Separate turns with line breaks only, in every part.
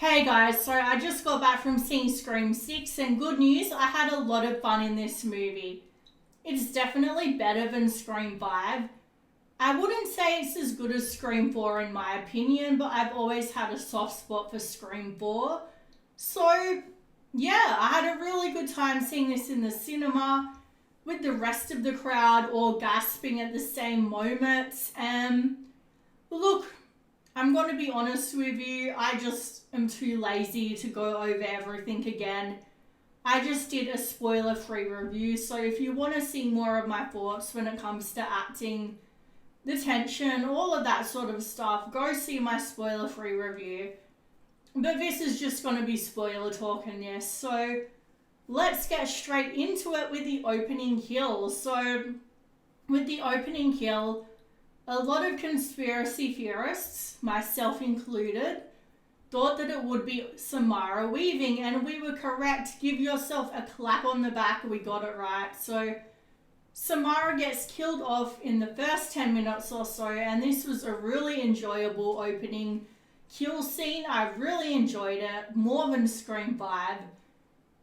Hey guys, so I just got back from seeing Scream 6 and good news, I had a lot of fun in this movie. It's definitely better than Scream 5. I wouldn't say it's as good as Scream 4 in my opinion, but I've always had a soft spot for Scream 4. So yeah, I had a really good time seeing this in the cinema with the rest of the crowd all gasping at the same moments. Look, I'm going to be honest with you, I just am too lazy to go over everything again. I just did a spoiler-free review, so if you want to see more of my thoughts when it comes to acting, the tension, all of that sort of stuff, go see my spoiler-free review. But this is just going to be spoiler talk in this, so let's get straight into it with the opening kill. So, with the opening kill, a lot of conspiracy theorists, myself included, thought that it would be Samara Weaving, and we were correct. Give yourself a clap on the back, we got it right. So Samara gets killed off in the first 10 minutes or so, and this was a really enjoyable opening kill scene. I really enjoyed it, more than Scream 5.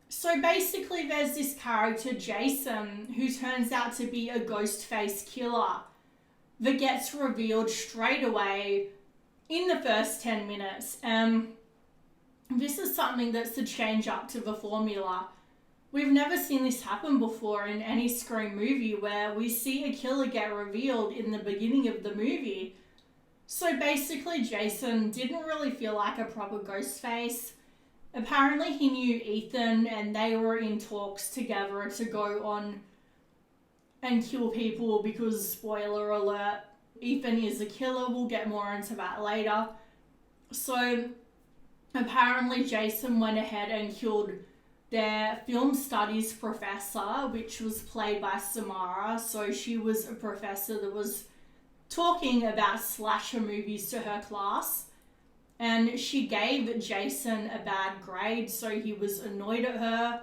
So basically there's this character, Jason, who turns out to be a ghost face killer that gets revealed straight away in the first 10 minutes. This is something that's a change up to the formula. We've never seen this happen before in any Scream movie where we see a killer get revealed in the beginning of the movie. So basically Jason didn't really feel like a proper ghost face. Apparently he knew Ethan and they were in talks together to go on and kill people because, spoiler alert, Ethan is a killer. We'll get more into that later. So apparently Jason went ahead and killed their film studies professor, which was played by Samara. So she was a professor that was talking about slasher movies to her class, and she gave Jason a bad grade, so he was annoyed at her.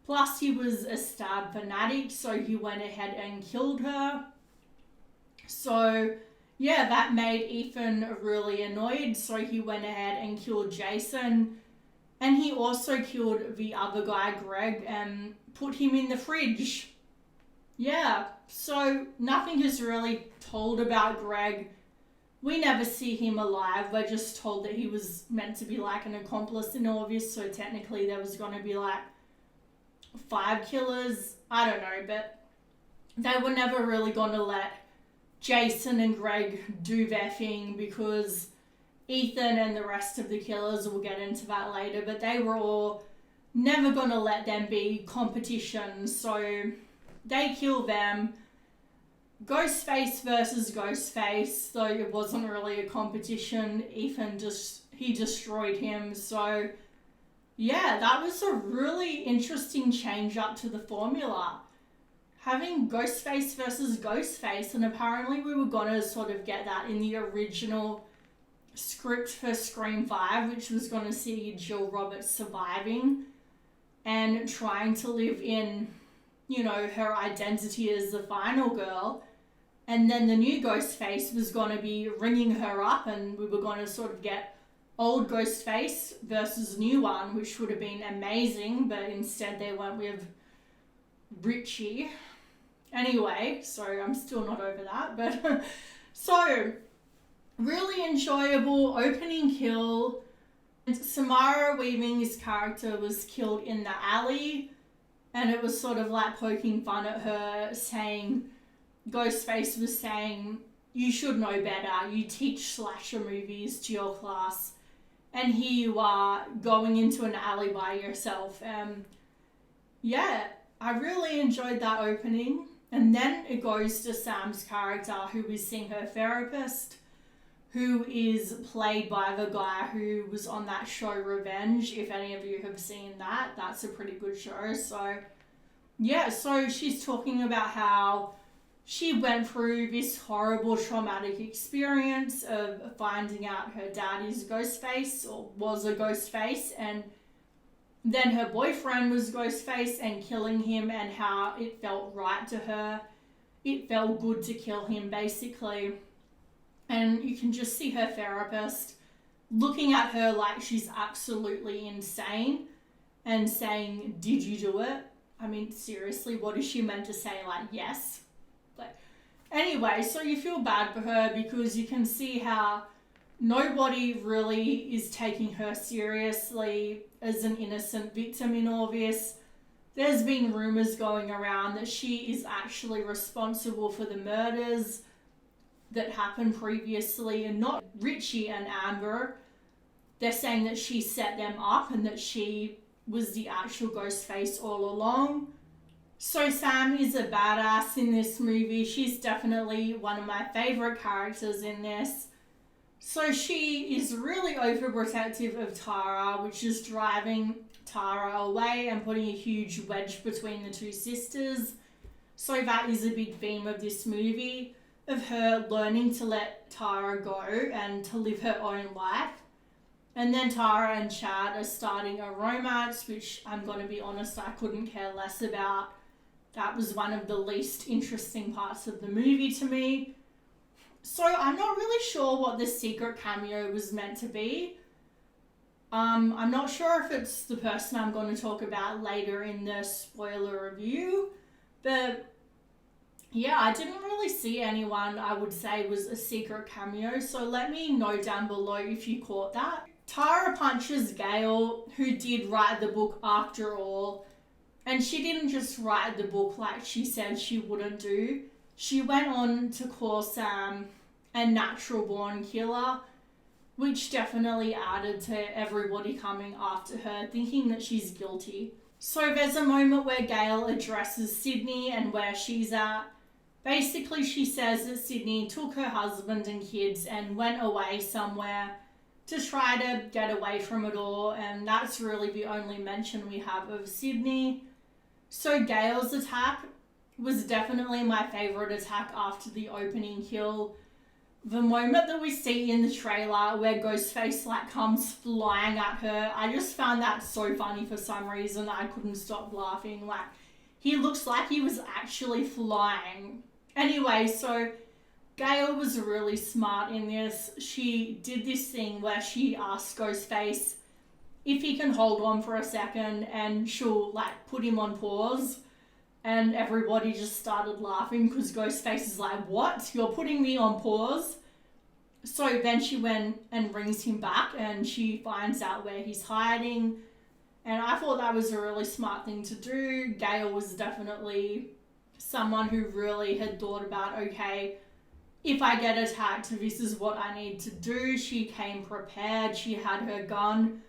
Plus he was a stab fanatic, so he went ahead and killed her. So yeah, that made Ethan really annoyed, so he went ahead and killed Jason. And he also killed the other guy, Greg, and put him in the fridge. Yeah, so nothing is really told about Greg. We never see him alive. We're just told that he was meant to be like an accomplice in all of this, so technically there was going to be like 5 killers. I don't know, but they were never really going to let Jason and Greg do their thing because Ethan and the rest of the killers, we'll get into that later, but they were all never going to let them be competition, so they kill them. Ghostface versus Ghostface, though it wasn't really a competition. Ethan he destroyed him, so yeah, that was a really interesting change up to the formula. Having Ghostface versus Ghostface, and apparently we were going to sort of get that in the original script for Scream 5, which was going to see Jill Roberts surviving and trying to live in, her identity as the final girl. And then the new Ghostface was going to be ringing her up, and we were going to sort of get old Ghostface versus new one, which would have been amazing, but instead they went with Richie. Anyway, so I'm still not over that, but so really enjoyable opening kill. And Samara Weaving's character was killed in the alley, and it was sort of like poking fun at her, saying, Ghostface was saying, you should know better, you teach slasher movies to your class, and here you are going into an alley by yourself. Yeah, I really enjoyed that opening. And then it goes to Sam's character, who is seeing her therapist, who is played by the guy who was on that show Revenge. If any of you have seen that, that's a pretty good show. So yeah, so she's talking about how she went through this horrible traumatic experience of finding out her dad is Ghostface, or was a Ghostface, and then her boyfriend was Ghostface and killing him, and how it felt right to her. It felt good to kill him, basically. And you can just see her therapist looking at her like she's absolutely insane and saying, "Did you do it?" I mean, seriously, what is she meant to say? Like, yes. Like, anyway, so you feel bad for her because you can see how nobody really is taking her seriously as an innocent victim in all this. There's been rumours going around that she is actually responsible for the murders that happened previously, and not Richie and Amber. They're saying that she set them up and that she was the actual ghost face all along. So Sam is a badass in this movie. She's definitely one of my favourite characters in this. So she is really overprotective of Tara, which is driving Tara away and putting a huge wedge between the two sisters. So that is a big theme of this movie, of her learning to let Tara go and to live her own life. And then Tara and Chad are starting a romance, which I'm going to be honest, I couldn't care less about. That was one of the least interesting parts of the movie to me. So I'm not really sure what the secret cameo was meant to be. I'm not sure if it's the person I'm going to talk about later in the spoiler review. But yeah, I didn't really see anyone I would say was a secret cameo. So let me know down below if you caught that. Tara punches Gail, who did write the book after all. And she didn't just write the book like she said she wouldn't do. She went on to call Sam a natural born killer, which definitely added to everybody coming after her, thinking that she's guilty. So there's a moment where Gail addresses Sydney and where she's at. Basically, she says that Sydney took her husband and kids and went away somewhere to try to get away from it all, and that's really the only mention we have of Sydney. So Gail's attack was definitely my favourite attack after the opening kill. The moment that we see in the trailer where Ghostface comes flying at her, I just found that so funny for some reason. I couldn't stop laughing. He looks like he was actually flying. Anyway, so Gail was really smart in this. She did this thing where she asked Ghostface if he can hold on for a second, and she'll put him on pause. And everybody just started laughing because Ghostface is like, "What? You're putting me on pause?" So then she went and rings him back and she finds out where he's hiding. And I thought that was a really smart thing to do. Gail was definitely someone who really had thought about, okay, if I get attacked, this is what I need to do. She came prepared. She had her gun.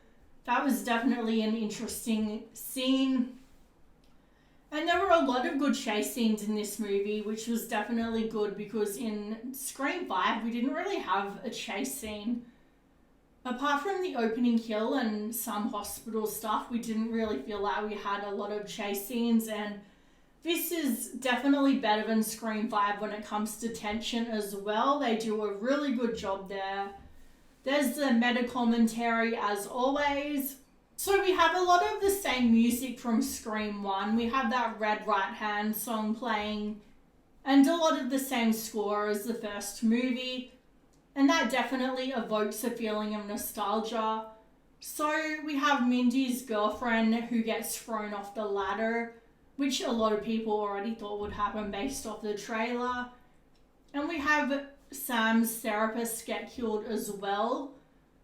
That was definitely an interesting scene. And there were a lot of good chase scenes in this movie, which was definitely good because in Scream 5, we didn't really have a chase scene. Apart from the opening kill and some hospital stuff, we didn't really feel like we had a lot of chase scenes, and this is definitely better than Scream 5 when it comes to tension as well. They do a really good job there. There's the meta commentary as always. So we have a lot of the same music from Scream 1. We have that Red Right Hand song playing and a lot of the same score as the first movie. And that definitely evokes a feeling of nostalgia. So we have Mindy's girlfriend who gets thrown off the ladder, which a lot of people already thought would happen based off the trailer. And we have Sam's therapist get killed as well.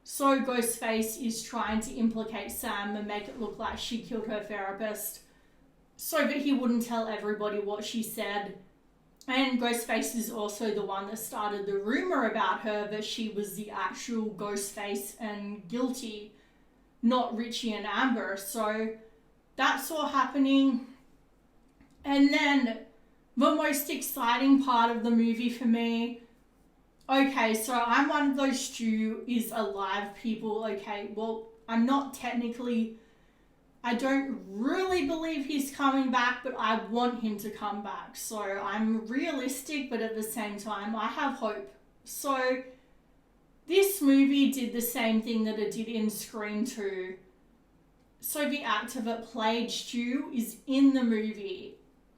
So Ghostface is trying to implicate Sam and make it look like she killed her therapist so that he wouldn't tell everybody what she said. And Ghostface is also the one that started the rumor about her that she was the actual Ghostface and guilty, not Richie and Amber. So that's all happening. And then the most exciting part of the movie for me, okay, so I'm one of those Stu is alive people. Okay, well, I'm not technically, I don't really believe he's coming back, but I want him to come back. So I'm realistic, but at the same time, I have hope. So this movie did the same thing that it did in Scream 2. So the actor that played Stu is in the movie.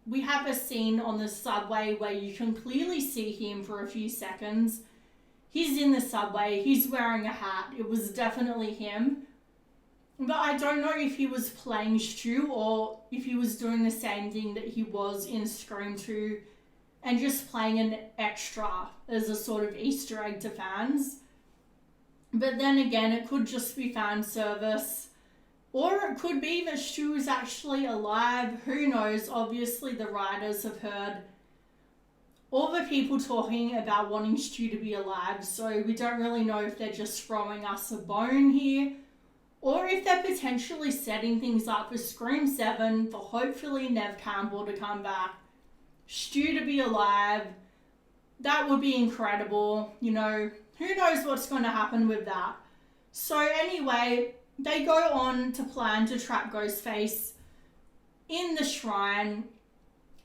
We have a scene on the subway where you can clearly see him for a few seconds. He's in the subway, he's wearing a hat. It was definitely him. But I don't know if he was playing Stu or if he was doing the same thing that he was in Scream 2 and just playing an extra as a sort of Easter egg to fans. But then again, it could just be fan service. Or it could be that Stu is actually alive. Who knows? Obviously, the writers have heard all the people talking about wanting Stu to be alive, so we don't really know if they're just throwing us a bone here, or if they're potentially setting things up for Scream 7 for hopefully Neve Campbell to come back, Stu to be alive. That would be incredible. You know, who knows what's going to happen with that. So anyway, they go on to plan to trap Ghostface in the shrine.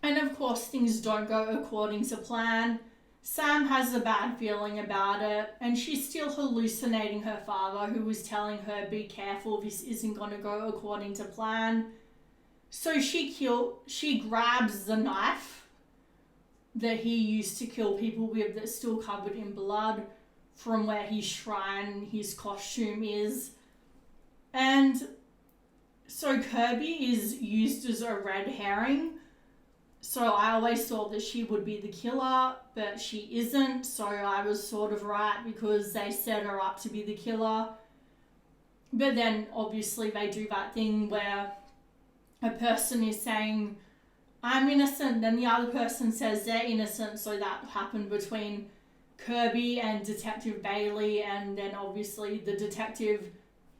And of course, things don't go according to plan. Sam has a bad feeling about it, and she's still hallucinating her father, who was telling her, be careful, this isn't going to go according to plan. So she grabs the knife that he used to kill people with that's still covered in blood from where his shrine, his costume is. And so Kirby is used as a red herring. So I always thought that she would be the killer, but she isn't. So I was sort of right because they set her up to be the killer. But then obviously they do that thing where a person is saying, I'm innocent, then the other person says they're innocent. So that happened between Kirby and Detective Bailey, and then obviously the detective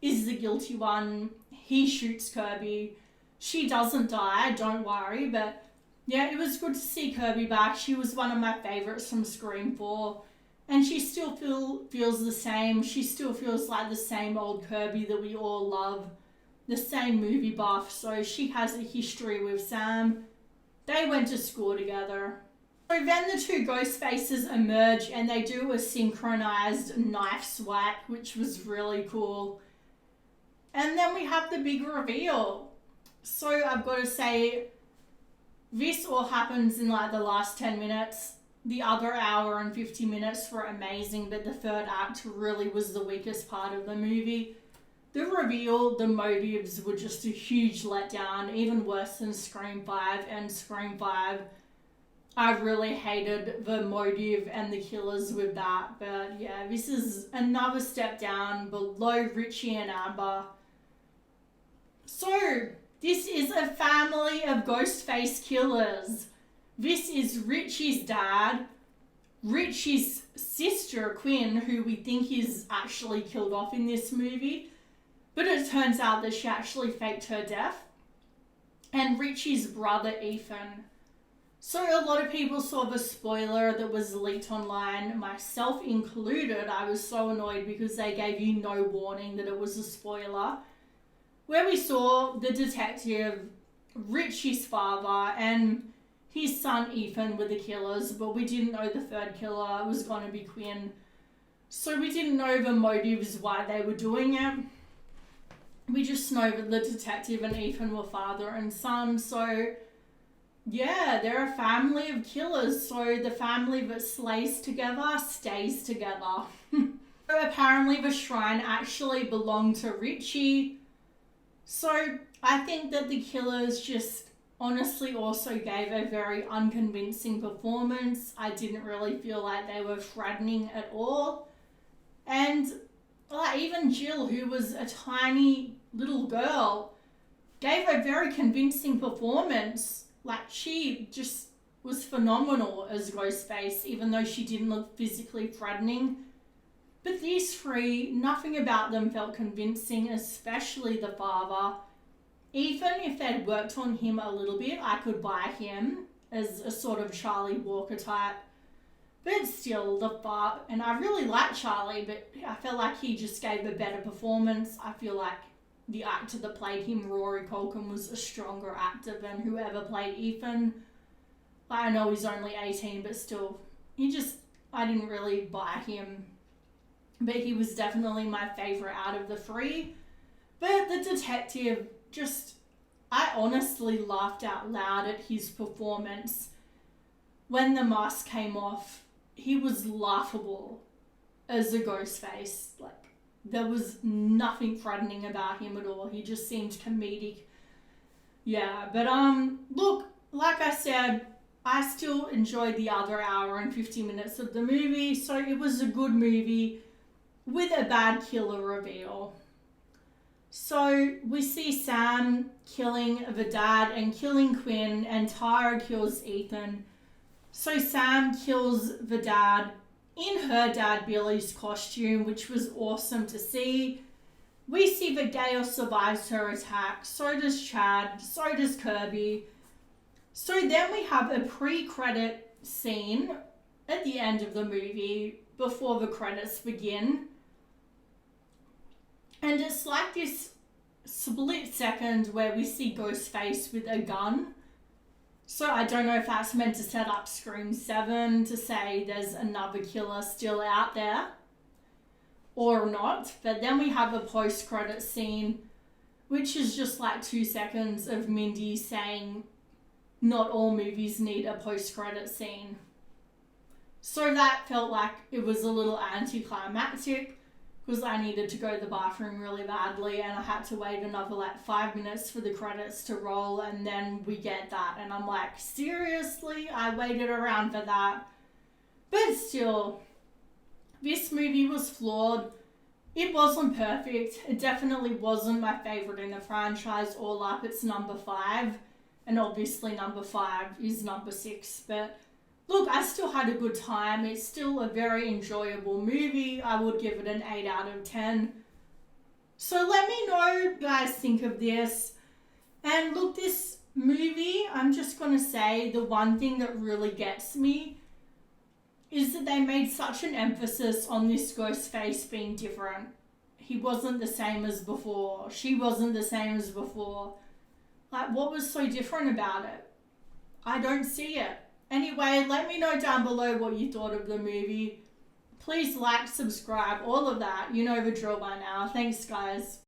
is the guilty one. He shoots Kirby. She doesn't die, don't worry, but yeah, it was good to see Kirby back. She was one of my favourites from Scream 4. And she still feels the same. She still feels like the same old Kirby that we all love. The same movie buff. So she has a history with Sam. They went to school together. So then the two ghost faces emerge and they do a synchronised knife swipe, which was really cool. And then we have the big reveal. So I've got to say, this all happens in like the last 10 minutes. The other hour and 50 minutes were amazing, but the third act really was the weakest part of the movie. The reveal, the motives were just a huge letdown, even worse than Scream 5. And Scream 5, I really hated the motive and the killers with that. But yeah, this is another step down below Richie and Amber. So, this is a family of Ghostface killers. This is Richie's dad, Richie's sister, Quinn, who we think is actually killed off in this movie. But it turns out that she actually faked her death. And Richie's brother, Ethan. So a lot of people saw the spoiler that was leaked online, myself included. I was so annoyed because they gave you no warning that it was a spoiler, where we saw the detective, Richie's father, and his son Ethan were the killers, but we didn't know the third killer was going to be Quinn. So we didn't know the motives why they were doing it. We just know that the detective and Ethan were father and son. So yeah, they're a family of killers. So the family that slays together stays together. So apparently the shrine actually belonged to Richie. So I think that the killers just honestly also gave a very unconvincing performance. I didn't really feel like they were threatening at all. And like even Jill, who was a tiny little girl, gave a very convincing performance. Like she just was phenomenal as Ghostface, even though she didn't look physically threatening. But these three, nothing about them felt convincing, especially the father. Even if they'd worked on him a little bit, I could buy him as a sort of Charlie Walker type. But still, the father, and I really like Charlie, but I felt like he just gave a better performance. I feel like the actor that played him, Rory Culkin, was a stronger actor than whoever played Ethan. I know he's only 18, but still, I didn't really buy him. But he was definitely my favourite out of the three. But the detective, I honestly laughed out loud at his performance. When the mask came off, he was laughable. as a ghost face. Like, there was nothing threatening about him at all. He just seemed comedic. Yeah, but look, like I said, I still enjoyed the other hour and 50 minutes of the movie, so it was a good movie with a bad killer reveal. So we see Sam killing the dad and killing Quinn, and Tara kills Ethan. So Sam kills the dad in her dad Billy's costume, which was awesome to see. We see that Gail survives her attack, so does Chad, so does Kirby. So then we have a pre-credit scene at the end of the movie before the credits begin. And it's like this split second where we see Ghostface with a gun. So I don't know if that's meant to set up Scream 7 to say there's another killer still out there or not. But then we have a post-credit scene, which is just like 2 seconds of Mindy saying not all movies need a post-credit scene. So that felt like it was a little anticlimactic because I needed to go to the bathroom really badly and I had to wait another like 5 minutes for the credits to roll, and then we get that. And I'm like, seriously? I waited around for that. But still, this movie was flawed. It wasn't perfect. It definitely wasn't my favorite in the franchise. All up, it's number 5. And obviously number 5 is number 6. But look, I still had a good time. It's still a very enjoyable movie. I would give it an 8 out of 10. So let me know what you guys think of this. And look, this movie, I'm just going to say the one thing that really gets me is that they made such an emphasis on this ghost face being different. He wasn't the same as before. She wasn't the same as before. Like, what was so different about it? I don't see it. Anyway, let me know down below what you thought of the movie. Please like, subscribe, all of that. You know the drill by now. Thanks, guys.